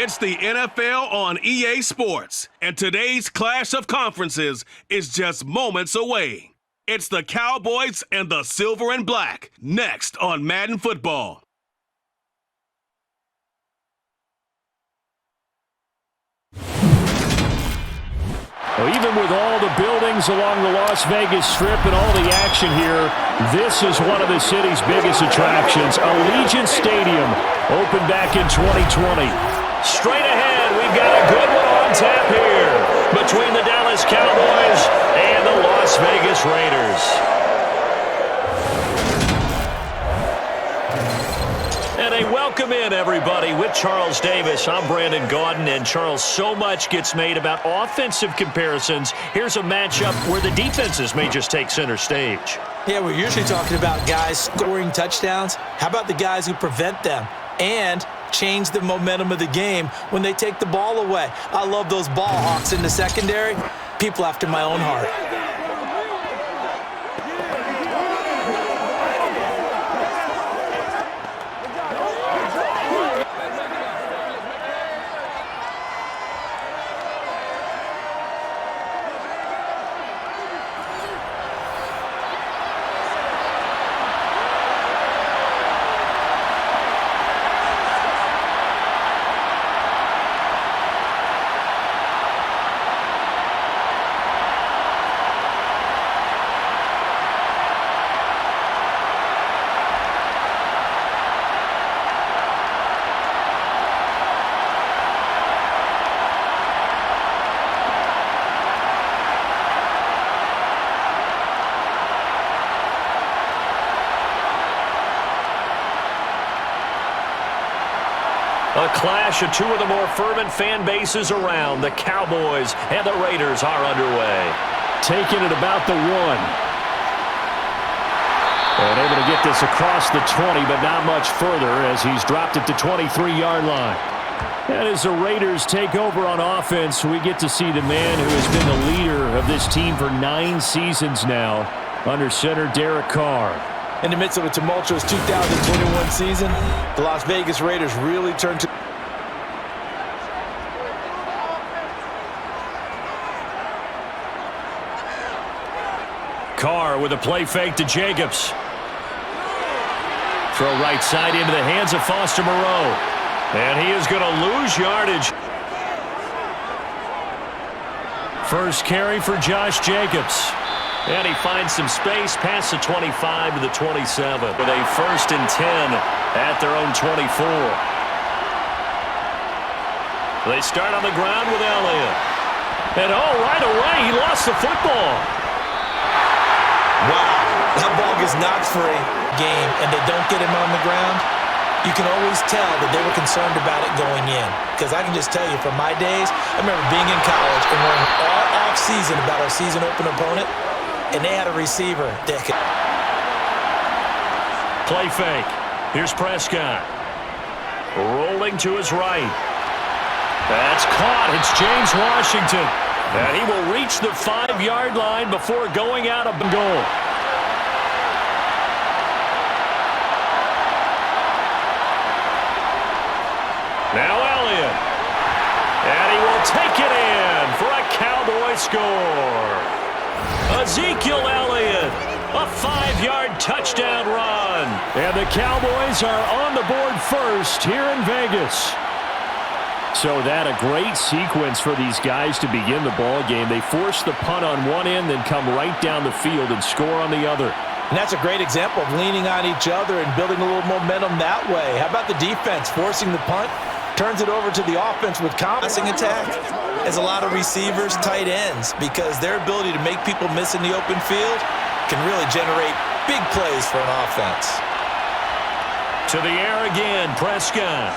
It's the NFL on EA Sports, and today's clash of conferences is just moments away. It's the Cowboys and the Silver and Black, next on Madden Football. Well, even with all the buildings along the Las Vegas Strip and all the action here, this is one of the city's biggest attractions. Allegiant Stadium opened back in 2020. Straight ahead, we've got a good one on tap here between the Dallas Cowboys and the Las Vegas Raiders. And a welcome in, everybody, with Charles Davis. I'm Brandon Gaudin, and Charles, so much gets made about offensive comparisons. Here's a matchup where the defenses may just take center stage. Yeah, we're usually talking about guys scoring touchdowns. How about the guys who prevent them and change the momentum of the game when they take the ball away? I love those ball hawks in the secondary. People after my own heart. A clash of two of the more fervent fan bases around. The Cowboys and the Raiders are underway. Taking it about the 1. And able to get this across the 20, but not much further as he's dropped it to 23-yard line. And as the Raiders take over on offense, we get to see the man who has been the leader of this team for 9 seasons now, under center Derek Carr. In the midst of a tumultuous 2021 season, the Las Vegas Raiders really turned to... Carr with a play fake to Jacobs. Throw right side into the hands of Foster Moreau. And he is going to lose yardage. First carry for Josh Jacobs. And he finds some space past the 25 to the 27 with a 1st and 10 at their own 24. They start on the ground with Elliott. And right away he lost the football. Wow, that ball gets knocked for a game and they don't get him on the ground. You can always tell that they were concerned about it going in. Because I can just tell you from my days, I remember being in college and worrying all off-season about our season opener opponent. And they had a receiver that could... Play fake. Here's Prescott. Rolling to his right. That's caught. It's James Washington. And he will reach the 5-yard line before going out of goal. Now Elliott. And he will take it in for a Cowboy score. Ezekiel Elliott, a 5-yard touchdown run. And the Cowboys are on the board first here in Vegas. So that a great sequence for these guys to begin the ball game. They force the punt on one end, then come right down the field and score on the other. And that's a great example of leaning on each other and building a little momentum that way. How about the defense forcing the punt? Turns it over to the offense with passing attack. As a lot of receivers, tight ends, because their ability to make people miss in the open field can really generate big plays for an offense. To the air again, Prescott.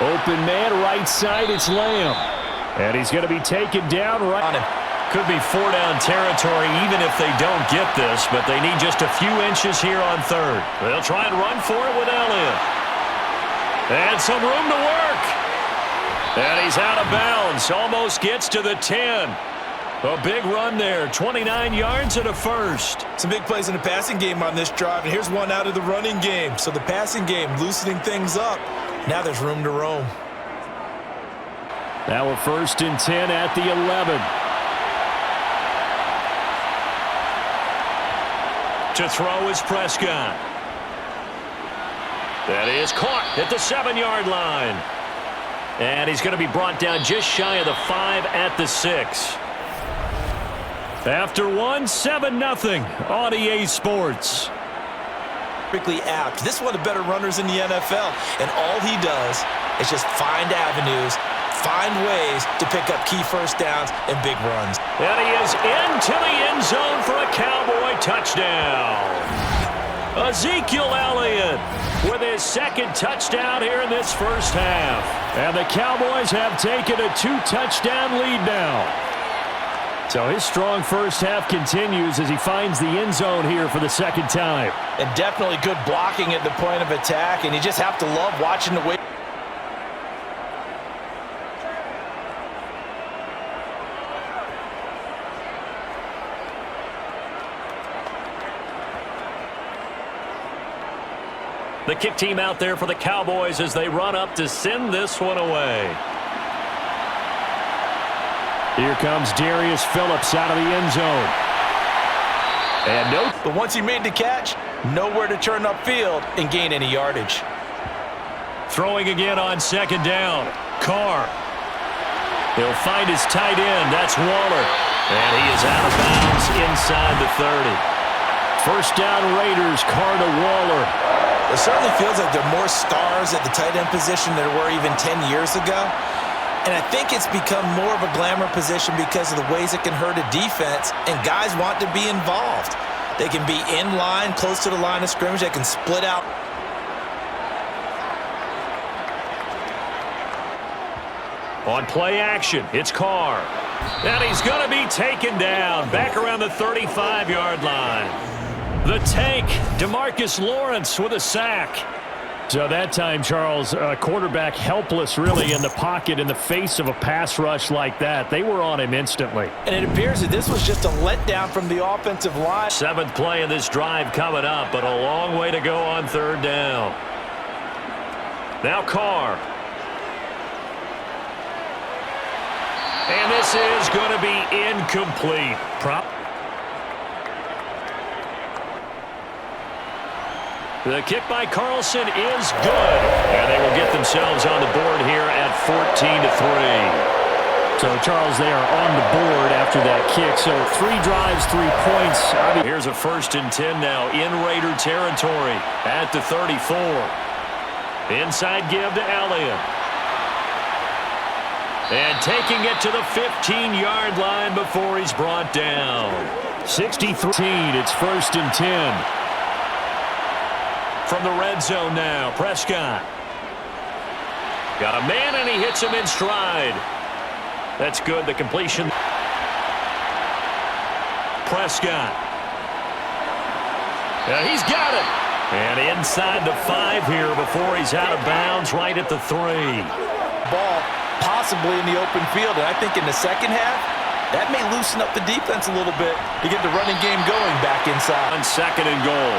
Open man, right side, it's Lamb. And he's going to be taken down right on him. Could be 4-down territory even if they don't get this, but they need just a few inches here on 3rd. They'll try and run for it with Elliott. And some room to work. And he's out of bounds. Almost gets to the 10. A big run there. 29 yards and a first. Some big plays in the passing game on this drive. And here's one out of the running game. So the passing game loosening things up. Now there's room to roam. Now a 1st and 10 at the 11. To throw is Prescott. That is caught at the 7-yard line. And he's going to be brought down just shy of the 5 at the 6. After 7-0 on EA Sports. Perfectly apt. This is one of the better runners in the NFL. And all he does is just find avenues, find ways to pick up key first downs and big runs. And he is into the end zone for a Cowboy touchdown. Ezekiel Elliott with his 2nd touchdown here in this first half. And the Cowboys have taken a 2-touchdown lead now. So his strong first half continues as he finds the end zone here for the 2nd time. And definitely good blocking at the point of attack, and you just have to love watching the way. The kick team out there for the Cowboys as they run up to send this one away. Here comes Darius Phillips out of the end zone. And no. But once he made the catch, nowhere to turn upfield and gain any yardage. Throwing again on 2nd down. Carr. He'll find his tight end. That's Waller. And he is out of bounds inside the 30. 1st down Raiders. Carr to Waller. It certainly feels like there are more stars at the tight end position than there were even 10 years ago. And I think it's become more of a glamour position because of the ways it can hurt a defense, and guys want to be involved. They can be in line, close to the line of scrimmage. They can split out. On play action, it's Carr. And he's going to be taken down back around the 35-yard line. The tank, DeMarcus Lawrence with a sack. So that time, Charles, quarterback helpless really in the pocket in the face of a pass rush like that. They were on him instantly. And it appears that this was just a letdown from the offensive line. 7th play in this drive coming up, but a long way to go on 3rd down. Now Carr. And this is going to be incomplete. The kick by Carlson is good. And they will get themselves on the board here at 14-3. So, Charles, they are on the board after that kick. So, 3 drives, 3 points. Here's a 1st and 10 now in Raider territory at the 34. Inside give to Elliott. And taking it to the 15-yard line before he's brought down. 63. It's 1st and 10. From the red zone now, Prescott. Got a man, and he hits him in stride. That's good, the completion. Prescott. Yeah, he's got it. And inside the 5 here before he's out of bounds right at the 3. Ball possibly in the open field, and I think in the 2nd half, that may loosen up the defense a little bit to get the running game going back inside. On 2nd and goal.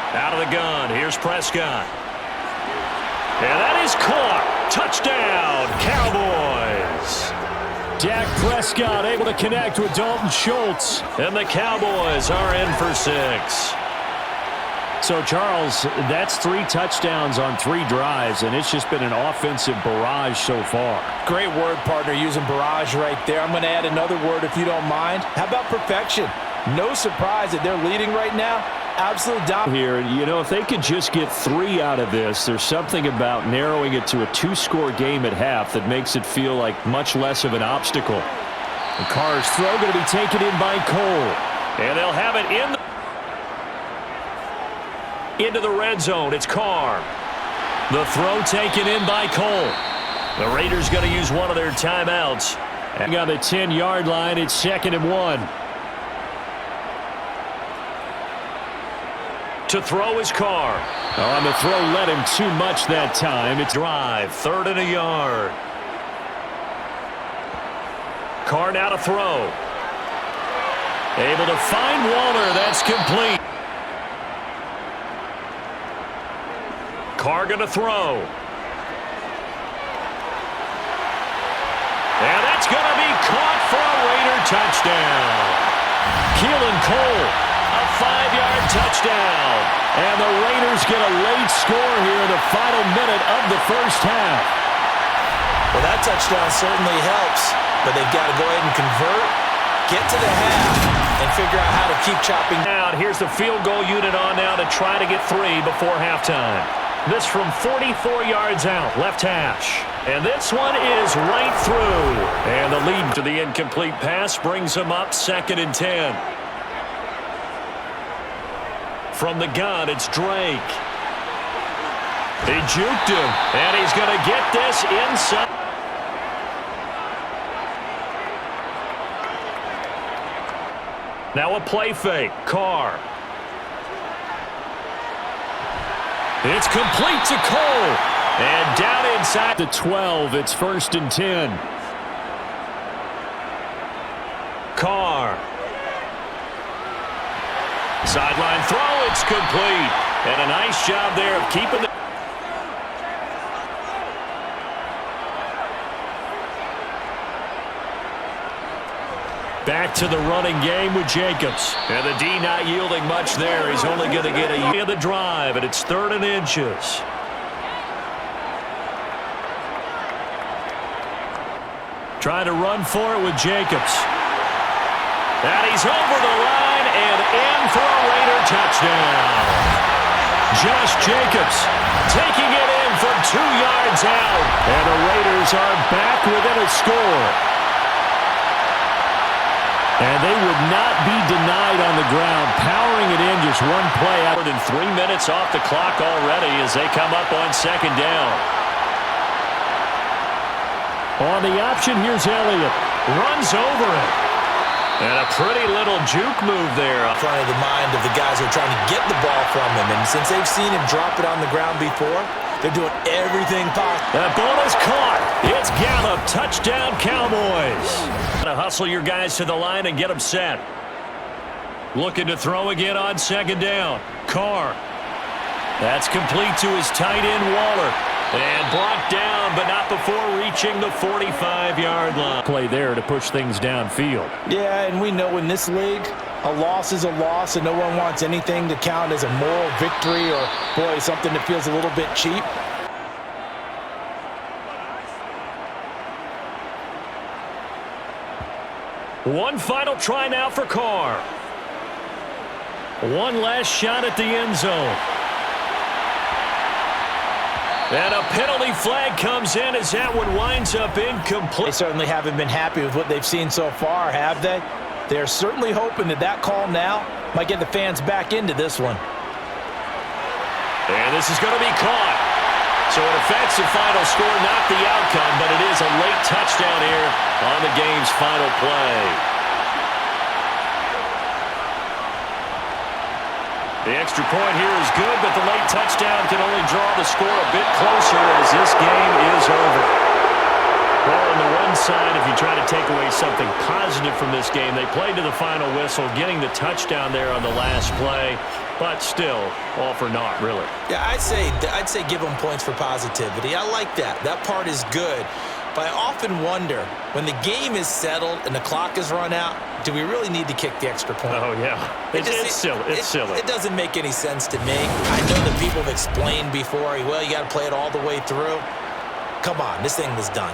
Out of the gun, here's Prescott. And that is caught. Touchdown, Cowboys. Dak Prescott able to connect with Dalton Schultz. And the Cowboys are in for 6. So, Charles, that's 3 touchdowns on 3 drives, and it's just been an offensive barrage so far. Great word, partner, using barrage right there. I'm going to add another word if you don't mind. How about perfection? No surprise that they're leading right now. Absolute dominance here. You know, if they could just get 3 out of this, there's something about narrowing it to a 2-score game at half that makes it feel like much less of an obstacle. And Carr's throw going to be taken in by Cole. And they'll have it into the red zone. It's Carr. The throw taken in by Cole. The Raiders going to use one of their timeouts. And on the 10-yard line, it's 2nd and 1. To throw is Carr. On the throw, let him too much that time. It's drive, 3rd and a yard. Carr now to throw. Able to find Waller. That's complete. Carr going to throw. And that's going to be caught for a Raider touchdown. Keelan Cole, a 5-yard touchdown. And the Raiders get a late score here in the final minute of the first half. Well, that touchdown certainly helps, but they've got to go ahead and convert, get to the half, and figure out how to keep chopping. Out. Here's the field goal unit on now to try to get 3 before halftime. This from 44 yards out, left hash. And this one is right through. And the lead to the incomplete pass brings him up 2nd and 10. From the gun, it's Drake. He juked him, and he's going to get this inside. Now a play fake. Carr. It's complete to Cole. And down inside the 12. It's 1st and 10. Carr. Sideline throw. It's complete. And a nice job there of keeping the... Back to the running game with Jacobs. And the D not yielding much there. He's only going to get a the drive, and it's 3rd and inches. Trying to run for it with Jacobs. And he's over the line and in for a Raider touchdown. Josh Jacobs taking it in from 2 yards out. And the Raiders are back within a score. And they would not be denied on the ground, powering it in just one play. More than 3 minutes off the clock already as they come up on 2nd down. On the option, here's Elliott. Runs over it. And a pretty little juke move there. In front of the mind of the guys who are trying to get the ball from him. And since they've seen him drop it on the ground before, they're doing everything possible. That ball is caught. It's Gallup. Touchdown, Cowboys. To hustle your guys to the line and get them set. Looking to throw again on 2nd down. Carr. That's complete to his tight end, Waller. And brought down, but not before reaching the 45-yard line. Play there to push things downfield. Yeah, and we know in this league, a loss is a loss, and no one wants anything to count as a moral victory or, boy, something that feels a little bit cheap. One final try now for Carr. One last shot at the end zone. And a penalty flag comes in as that one winds up incomplete. They certainly haven't been happy with what they've seen so far, have they? They're certainly hoping that call now might get the fans back into this one. And this is going to be caught. So it affects the final score, not the outcome, but it is a late touchdown here on the game's final play. The extra point here is good, but the late touchdown can only draw the score a bit closer as this game is over. Well, on the one side, if you try to take away something positive from this game, they played to the final whistle, getting the touchdown there on the last play, but still, all for naught, really. Yeah, I'd say give them points for positivity. I like that. That part is good. But I often wonder, when the game is settled and the clock is run out, do we really need to kick the extra point? Oh, yeah. It's silly. It's silly. It doesn't make any sense to me. I know that people have explained before, well, you got to play it all the way through. Come on, this thing was done.